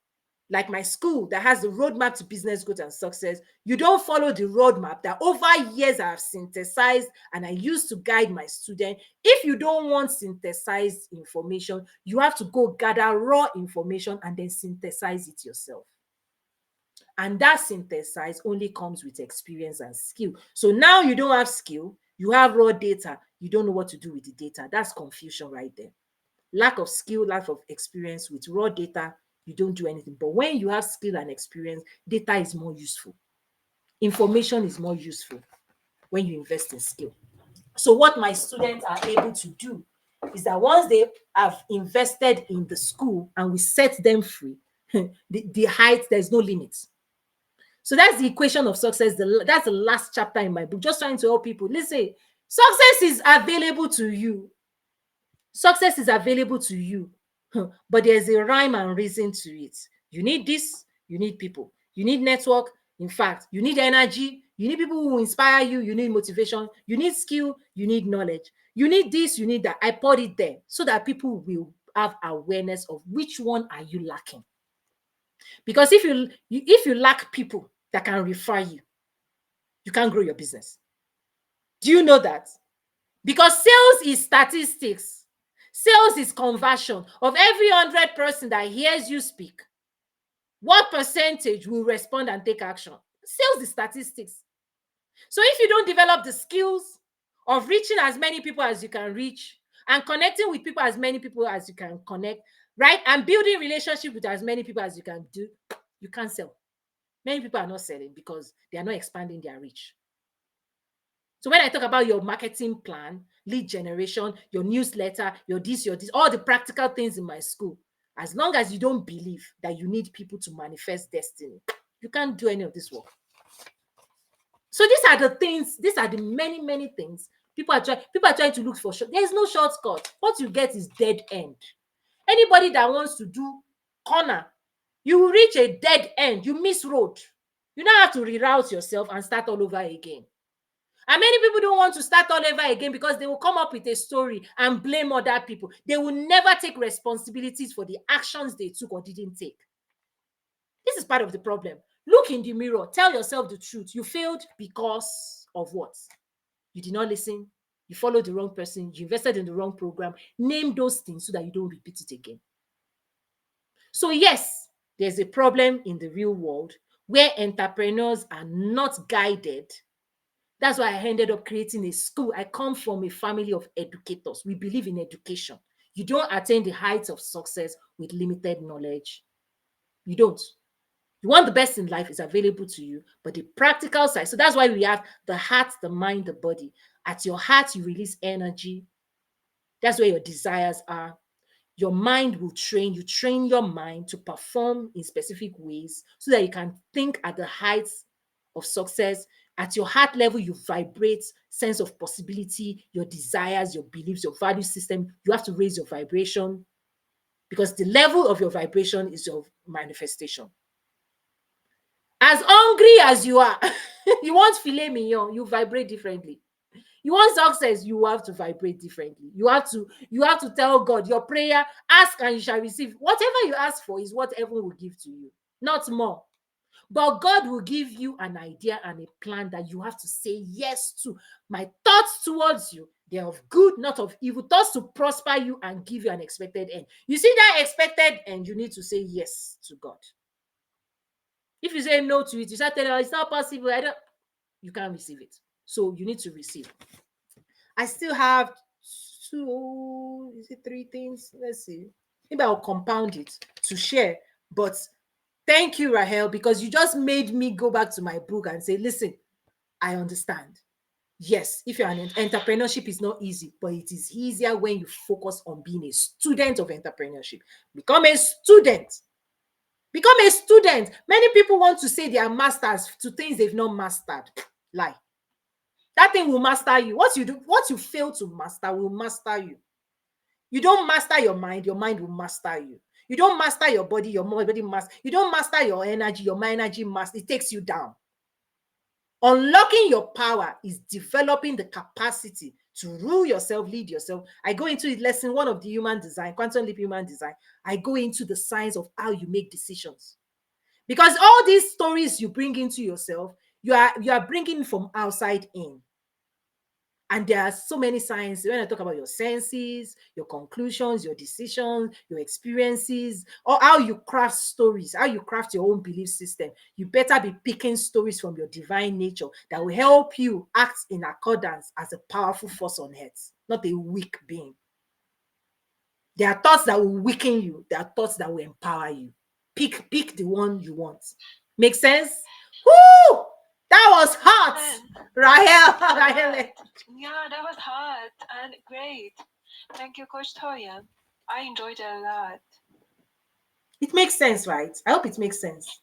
like my school that has the roadmap to business growth and success, you don't follow the roadmap that over years I have synthesized and I used to guide my student. If you don't want synthesized information, you have to go gather raw information and then synthesize it yourself. And that synthesize only comes with experience and skill. So now you don't have skill, you have raw data, you don't know what to do with the data. That's confusion right there. Lack of skill, lack of experience with raw data, you don't do anything. But when you have skill and experience, data is more useful. Information is more useful when you invest in skill. So what my students are able to do is that once they have invested in the school and we set them free, the height, there's no limit. So that's the equation of success. That's the last chapter in my book, just trying to help people. Listen, success is available to you. Success is available to you, but there's a rhyme and reason to it. You need this, you need people, you need network. In fact, you need energy, you need people who inspire you, you need motivation, you need skill, you need knowledge. You need this, you need that. I put it there so that people will have awareness of which one are you lacking. Because if you lack people that can refer you, you can't grow your business. Do you know that? Because sales is statistics. Sales is conversion. Of every 100 person that hears you speak, what percentage will respond and take action? Sales is statistics. So if you don't develop the skills of reaching as many people as you can reach and connecting with people as many people as you can connect, right? And building relationship with as many people as you can do, you can't sell. Many people are not selling because they are not expanding their reach. So when I talk about your marketing plan, lead generation, your newsletter, your this, all the practical things in my school, as long as you don't believe that you need people to manifest destiny, you can't do any of this work. So these are the things, these are the many, many things people are trying to look for. There's no shortcut. What you get is dead end. Anybody that wants to do corner, you will reach a dead end. You miss road. You now have to reroute yourself and start all over again. And many people don't want to start all over again because they will come up with a story and blame other people. They will never take responsibilities for the actions they took or didn't take. This is part of the problem. Look in the mirror. Tell yourself the truth. You failed because of what? You did not listen. You followed the wrong person. You invested in the wrong program. Name those things so that you don't repeat it again. So yes, there's a problem in the real world where entrepreneurs are not guided. That's why I ended up creating a school. I come from a family of educators. We believe in education. You don't attain the heights of success with limited knowledge. You don't. You want the best in life is available to you, but the practical side. So that's why we have the heart, the mind, the body. At your heart, you release energy. That's where your desires are. Your mind will you train your mind to perform in specific ways so that you can think at the heights of success. At your heart level, you vibrate sense of possibility, your desires, your beliefs, your value system. You have to raise your vibration because the level of your vibration is your manifestation. As hungry as you are, you want filet mignon, you vibrate differently. You want success, you have to vibrate differently. You have to tell God your prayer, ask and you shall receive. Whatever you ask for is what heaven will give to you, not more. But God will give you an idea and a plan that you have to say yes to. My thoughts towards you, they are of good, not of evil, thoughts to prosper you and give you an expected end. You see that expected end, you need to say yes to God. If you say no to it, you start telling, oh, it's not possible, I don't, you can't receive it. So you need to receive. I still have two, is it three things? Let's see. Maybe I'll compound it to share. But thank you, Rahel, because you just made me go back to my book and say, listen, I understand. Yes, if you're an entrepreneurship is not easy, but it is easier when you focus on being a student of entrepreneurship. Become a student. Become a student. Many people want to say they are masters to things they've not mastered. Lie. That thing will master you. What you fail to master will master you. You don't master your mind will master you. You don't master your body master. You don't master your energy, your energy master. It takes you down. Unlocking your power is developing the capacity to rule yourself, lead yourself. I go into lesson one of the human design, quantum leap human design. I go into the science of how you make decisions. Because all these stories you bring into yourself, you are bringing from outside in. And there are so many signs when I talk about your senses, your conclusions, your decisions, your experiences, or how you craft stories, how you craft your own belief system. You better be picking stories from your divine nature that will help you act in accordance as a powerful force on earth, not a weak being. There are thoughts that will weaken you. There are thoughts that will empower you. Pick the one you want. Make sense? Woo! That was hot, Rahel. Rahel. Yeah, that was hot and great. Thank you, Coach Toyin. I enjoyed it a lot. It makes sense, right? I hope it makes sense.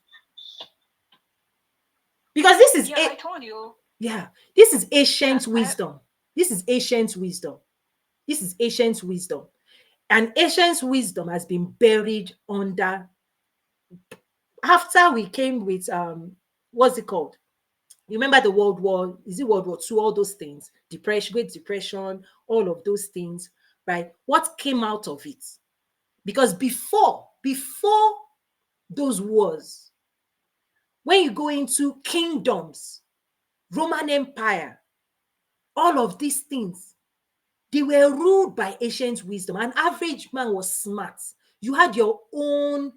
Because this is I told you. This is ancient wisdom. This is ancient wisdom. This is ancient wisdom. And ancient wisdom has been buried under after we came with what's it called? You remember the World War, is it World War II, all those things, depression, Great Depression, all of those things, right? What came out of it? Because before those wars, when you go into kingdoms, Roman Empire, all of these things, they were ruled by ancient wisdom. An average man was smart. You had your own,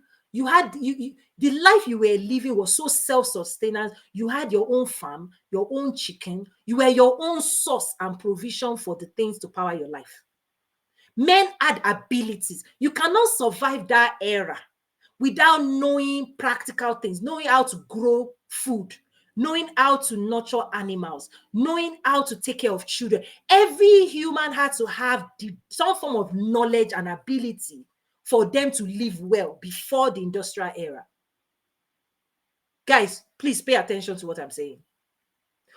the life you were living was so self-sustaining. You had your own farm, your own chicken. You were your own source and provision for the things to power your life. Men had abilities. You cannot survive that era without knowing practical things, knowing how to grow food, knowing how to nurture animals, knowing how to take care of children. Every human had to have some form of knowledge and ability for them to live well before the industrial era. Guys, please pay attention to what I'm saying.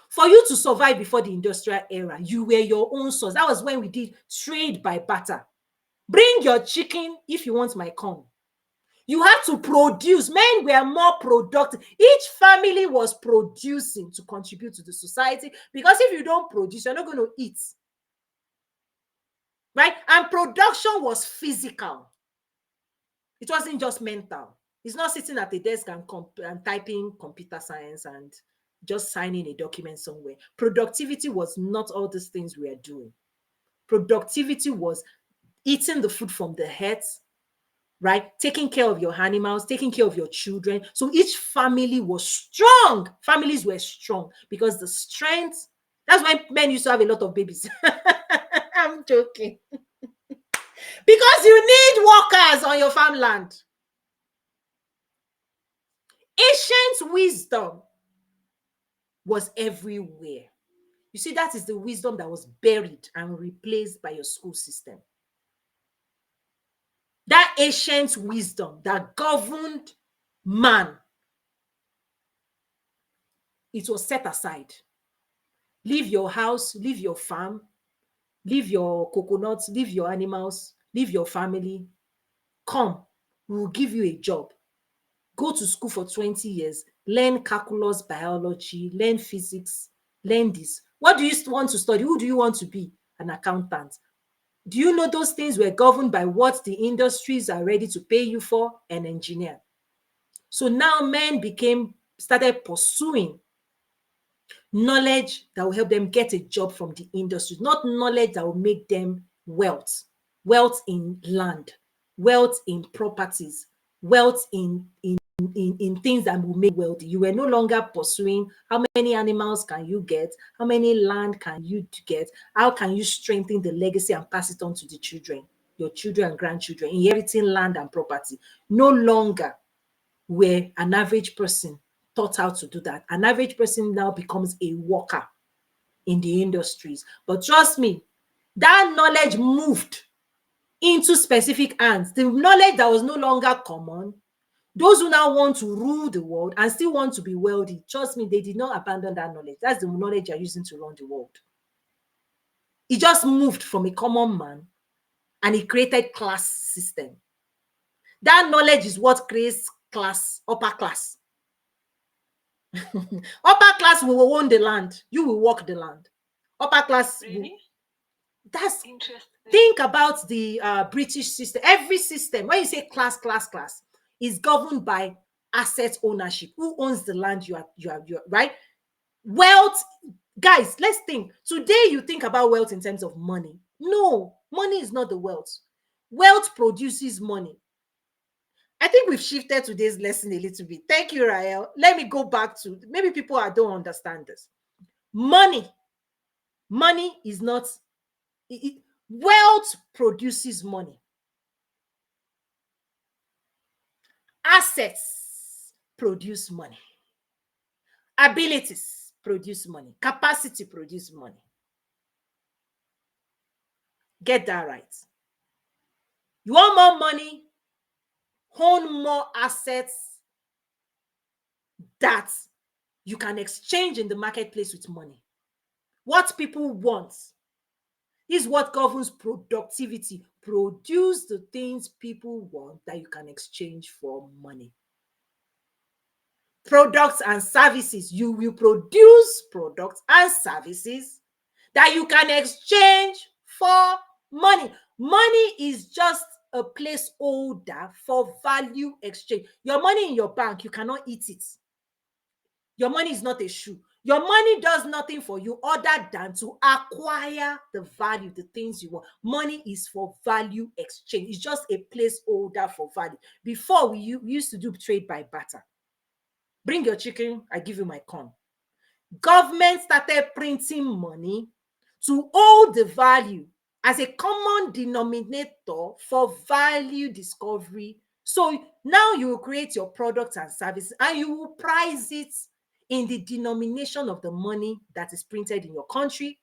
For you to survive before the industrial era, you were your own source. That was when we did trade by barter. Bring your chicken if you want my corn. You had to produce. Men were more productive. Each family was producing to contribute to the society, because if you don't produce, you're not going to eat. Right? And production was physical. It wasn't just mental. It's not sitting at a desk and typing computer science and just signing a document somewhere. Productivity was not all these things we are doing. Productivity was eating the food from the head, right? Taking care of your animals, taking care of your children. So each family was strong. Families were strong because the strength, that's why men used to have a lot of babies. I'm joking. Because you need workers on your farmland. Ancient wisdom was everywhere. You see, that is the wisdom that was buried and replaced by your school system. ancient wisdom that governed man, it was set aside. Leave your house, leave your farm, leave your coconuts, leave your animals, leave your family. Come, we will give you a job. Go to school for 20 years, learn calculus, biology, learn physics, learn this. What do you want to study? Who do you want to be? An accountant. Do you know those things were governed by what the industries are ready to pay you for? An engineer. So now men started pursuing knowledge that will help them get a job from the industry, not knowledge that will make them wealth in land, wealth in properties, wealth in things that will make wealthy. You were no longer pursuing how many animals can you get, how many land can you get, how can you strengthen the legacy and pass it on to the children, your children and grandchildren, inheriting land and property. No longer where an average person taught how to do that. An average person now becomes a worker in the industries. But trust me, that knowledge moved into specific hands. The knowledge that was no longer common, those who now want to rule the world and still want to be wealthy, trust me, they did not abandon that knowledge. That's the knowledge you're using to run the world. It just moved from a common man and it created class system. That knowledge is what creates class, upper class. Upper class will own the land. You will work the land. Upper class Really? That's Interesting. Think about the British system. Every system, when you say class, is governed by asset ownership. Who owns the land you are right? Wealth, guys, let's think. Today you think about wealth in terms of money. No, money is not the wealth. Wealth produces money. I think we've shifted today's lesson a little bit. Thank you, Rael. Let me go back to, maybe people don't understand this. Money is not, wealth produces money. Assets produce money. Abilities produce money. Capacity produce money. Get that right. You want more money? Own more assets that you can exchange in the marketplace with money. What people want is what governs productivity. Produce the things people want that you can exchange for money. Products and services. You will produce products and services that you can exchange for money. Money is just a placeholder for value exchange. Your money in your bank, you cannot eat it. Your money is not a shoe. Your money does nothing for you other than to acquire the value, the things you want. Money is for value exchange. It's just a placeholder for value. Before, we used to do trade by barter. Bring your chicken, I give you my corn. Government started printing money to hold the value as a common denominator for value discovery. So now you will create your products and services and you will price it in the denomination of the money that is printed in your country.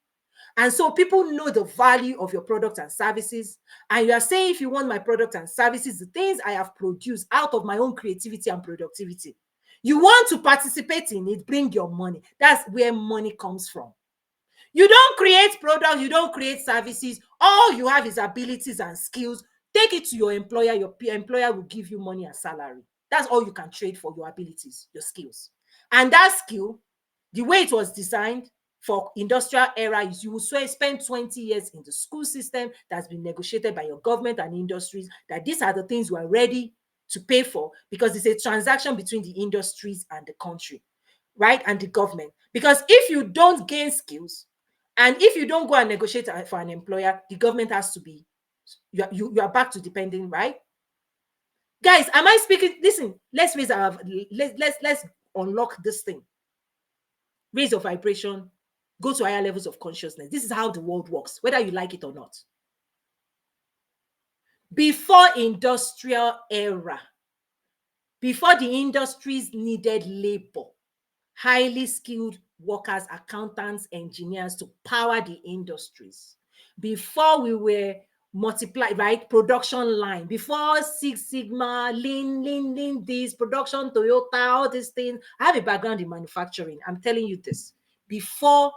And so people know the value of your products and services. And you are saying, if you want my products and services, the things I have produced out of my own creativity and productivity, you want to participate in it, bring your money. That's where money comes from. You don't create products, you don't create services. All you have is abilities and skills. Take it to your employer. Your employer will give you money and salary. That's all you can trade for, your abilities, your skills. And that skill, the way it was designed for industrial era, is you will spend 20 years in the school system that's been negotiated by your government and industries, that these are the things you are ready to pay for, because it's a transaction between the industries and the country, right? And the government. Because if you don't gain skills, and if you don't go and negotiate for an employer, the government has to be, you are back to depending, right? Guys, am I speaking? Listen, let's unlock this thing. Raise your vibration, go to higher levels of consciousness. This is how the world works, whether you like it or not. Before industrial era, before the industries needed labor, highly skilled workers, accountants, engineers to power the industries. Before we were multiply, right? Production line before Six Sigma, lean this production, Toyota, all these things. I have a background in manufacturing. I'm telling you this. Before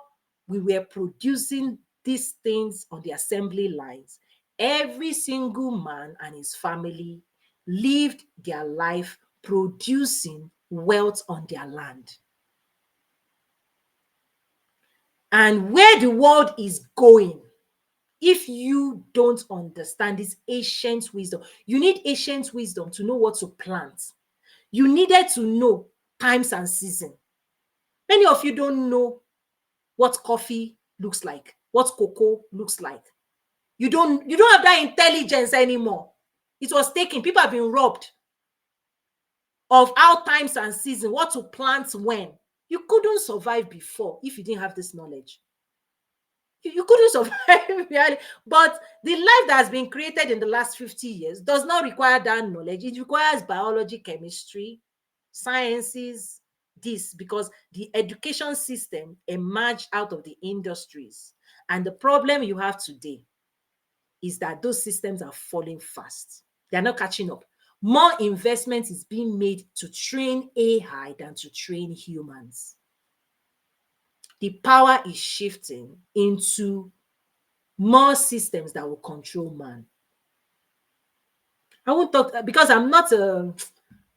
we were producing these things on the assembly lines, every single man and his family lived their life producing wealth on their land. And where the world is going, if you don't understand this ancient wisdom, you need ancient wisdom to know what to plant. You needed to know times and season. Many of you don't know what coffee looks like, what cocoa looks like. You don't have that intelligence anymore. It was taken. People have been robbed of how times and season, what to plant when. You couldn't survive before if you didn't have this knowledge. You couldn't survive reality. But the life that has been created in the last 50 years does not require that knowledge. It requires biology, chemistry, sciences, this, because the education system emerged out of the industries. And the problem you have today is that those systems are falling fast. They're not catching up. More investment is being made to train AI than to train humans. The power is shifting into more systems that will control man. I won't talk because I'm not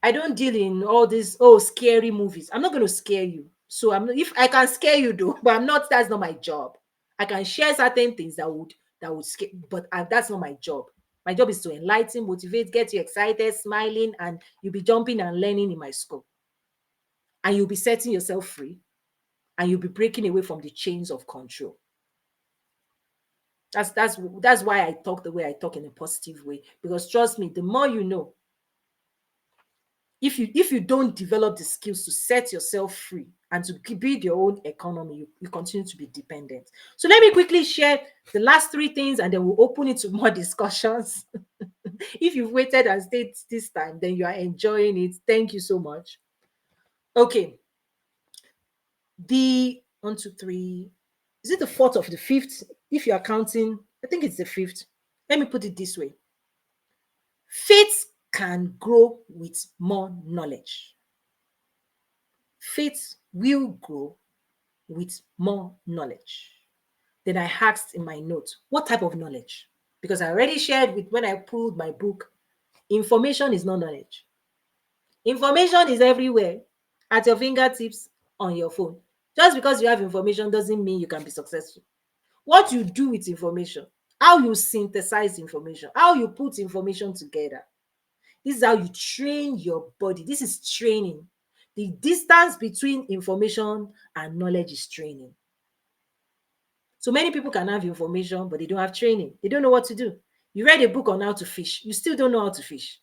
I don't deal in all these scary movies. I'm not going to scare you. So if I can scare you though, but I'm not. That's not my job. I can share certain things that would scare, but that's not my job. My job is to enlighten, motivate, get you excited, smiling, and you'll be jumping and learning in my school. And you'll be setting yourself free, and you'll be breaking away from the chains of control. That's why I talk the way I talk, in a positive way. Because trust me, the more you know, if you don't develop the skills to set yourself free and to build your own economy, you continue to be dependent. So let me quickly share the last three things, and then we'll open it to more discussions. If you've waited and stayed this time, then you are enjoying it. Thank you so much. Okay. The 1, 2, 3. Is it the fourth of the fifth? If you are counting, I think it's the fifth. Let me put it this way. Faith can grow with more knowledge. Faith will grow with more knowledge. Then I asked in my note, what type of knowledge? Because I already shared with when I pulled my book, information is not knowledge. Information is everywhere at your fingertips on your phone. Just because you have information doesn't mean you can be successful. What you do with information, how you synthesize information, how you put information together. This is how you train your body. This is training. The distance between information and knowledge is training. So many people can have information, but they don't have training. They don't know what to do. You read a book on how to fish, you still don't know how to fish,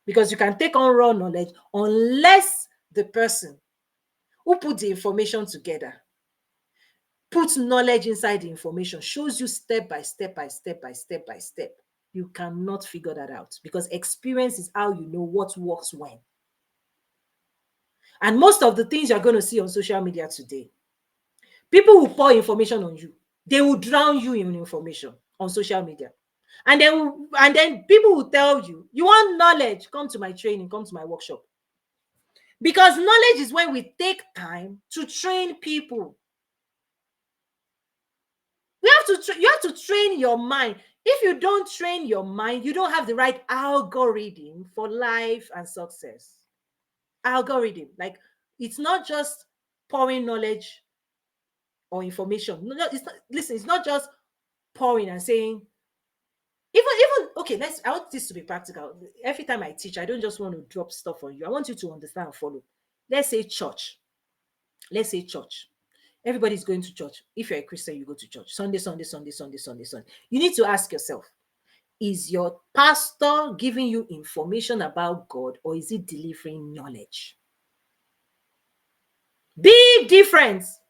because you can take on raw knowledge unless the person who put the information together put knowledge inside the information, shows you step by step by step by step by step. You cannot figure that out, because experience is how you know what works when. And most of the things you're going to see on social media today, people will pour information on you. They will drown you in information on social media. And then people will tell you, you want knowledge, come to my training, come to my workshop. Because knowledge is when we take time to train people. You have to train your mind. If you don't train your mind, you don't have the right algorithm for life and success. Algorithm, like, it's not just pouring knowledge or information. No, it's not. Listen, it's not just pouring and saying. Even okay. I want this to be practical. Every time I teach, I don't just want to drop stuff on you. I want you to understand and follow. Let's say church. Let's say church. Everybody's going to church. If you're a Christian, you go to church. Sunday, Sunday, Sunday, Sunday, Sunday, Sunday. You need to ask yourself, is your pastor giving you information about God, or is he delivering knowledge? Big difference.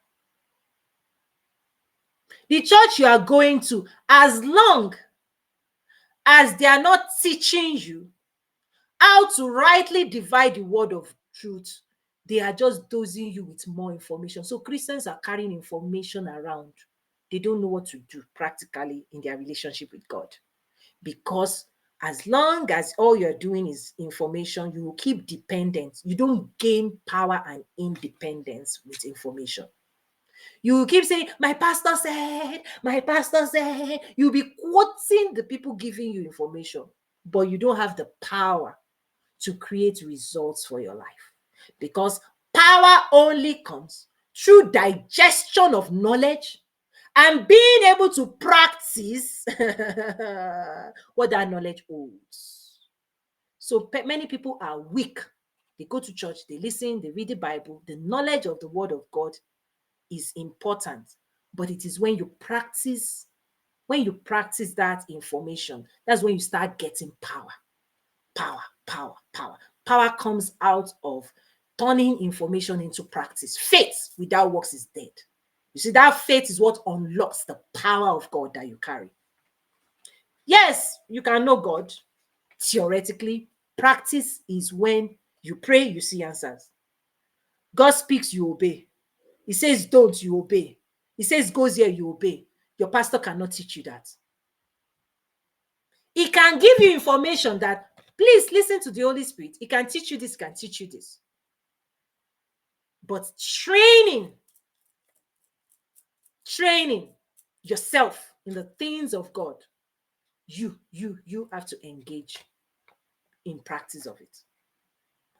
The church you are going to, as long as they are not teaching you how to rightly divide the word of truth, they are just dosing you with more information. So Christians are carrying information around. They don't know what to do practically in their relationship with God. Because as long as all you're doing is information, you will keep dependent. You don't gain power and independence with information. You will keep saying, my pastor said, my pastor said. You'll be quoting the people giving you information, but you don't have the power to create results for your life. Because power only comes through digestion of knowledge and being able to practice what that knowledge holds. So many people are weak. They go to church, they listen, they read the Bible. The knowledge of the word of God is important, but it is when you practice that information, that's when you start getting power. Power, power, power. Power comes out of turning information into practice. Faith without works is dead. You see, that faith is what unlocks the power of God that you carry. Yes, you can know God theoretically. Practice is when you pray, you see answers. God speaks, you obey. He says don't, you obey. He says goes here, you obey. Your pastor cannot teach you that. He can give you information that, please listen to the Holy Spirit. He can teach you this, can teach you this. But training yourself in the things of God, you have to engage in practice of it.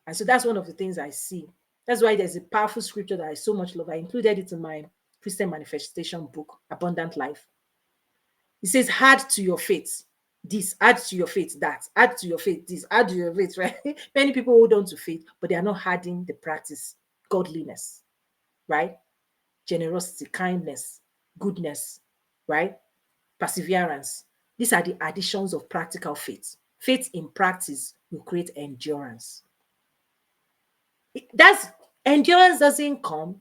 And so that's one of the things I see. That's why there's a powerful scripture that I so much love. I included it in my Christian manifestation book, Abundant Life. It says, add to your faith this, add to your faith that, add to your faith this, add to your faith, right? Many people hold on to faith, but they are not adding the practice, godliness, right? Generosity, kindness, goodness, right? Perseverance. These are the additions of practical faith. Faith in practice will create endurance. That's endurance doesn't come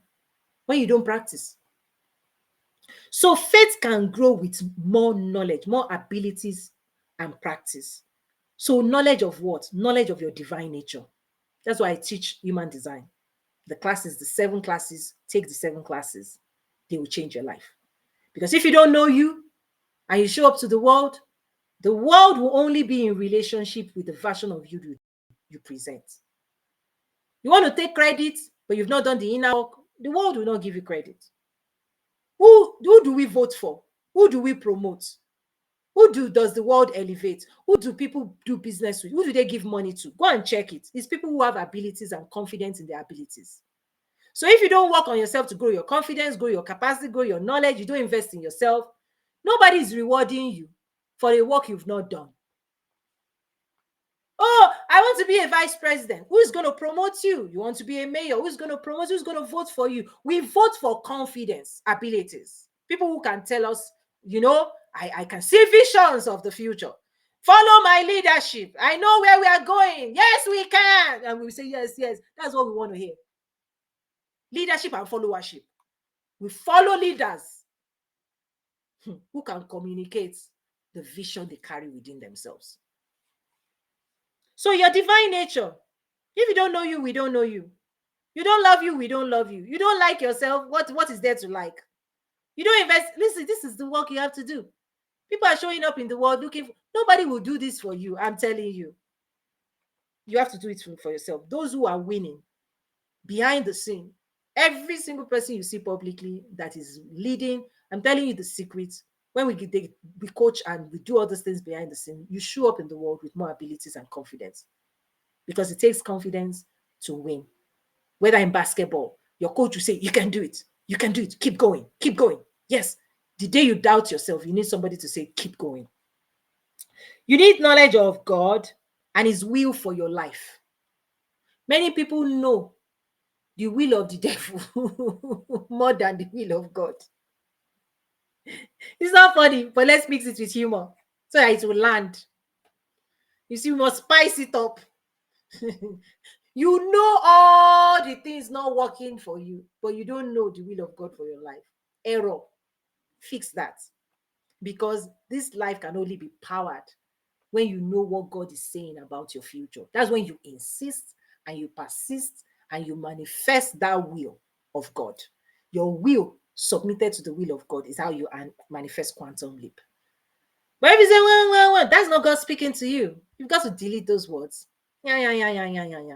when you don't practice. So faith can grow with more knowledge, more abilities and practice. So knowledge of what? Knowledge of your divine nature. That's why I teach human design. The classes, the 7 classes, take the 7 classes. They will change your life. Because if you don't know you and you show up to the world will only be in relationship with the version of you present. You want to take credit, but you've not done the inner work, the world will not give you credit. Who do we vote for? Who do we promote? Does the world elevate? Who do people do business with? Who do they give money to? Go and check it. It's people who have abilities and confidence in their abilities. So if you don't work on yourself to grow your confidence, grow your capacity, grow your knowledge, you don't invest in yourself, nobody is rewarding you for a work you've not done. Oh, I want to be a vice president. Who is going to promote you? You want to be a mayor? Who's going to promote you? Who's going to vote for you? We vote for confidence, abilities. People who can tell us, I can see visions of the future. Follow my leadership. I know where we are going. Yes, we can. And we say, yes. That's what we want to hear. Leadership and followership. We follow leaders who can communicate the vision they carry within themselves. So your divine nature, if you don't know you, we don't know you. You don't love you, we don't love you. You don't like yourself, what is there to like? You don't invest. Listen, this is the work you have to do. People are showing up in the world looking for, nobody will do this for you. I'm telling you. You have to do it for yourself. Those who are winning behind the scene, every single person you see publicly that is leading, I'm telling you the secrets. When we coach and we do all those things behind the scene, you show up in the world with more abilities and confidence. Because it takes confidence to win. Whether in basketball, your coach will say, you can do it. You can do it. Keep going. Keep going. Yes. The day you doubt yourself, you need somebody to say, keep going. You need knowledge of God and his will for your life. Many people know the will of the devil more than the will of God. It's not funny, but let's mix it with humor so that it will land. You see, we must spice it up. You know all the things not working for you, but you don't know the will of God for your life. Error. Fix that. Because this life can only be powered when you know what God is saying about your future. That's when you insist and you persist and you manifest that will of God. Your will submitted to the will of God is how you manifest quantum leap. But if you say, well, that's not God speaking to you, you've got to delete those words. Yeah, yeah, yeah, yeah, yeah, yeah, yeah.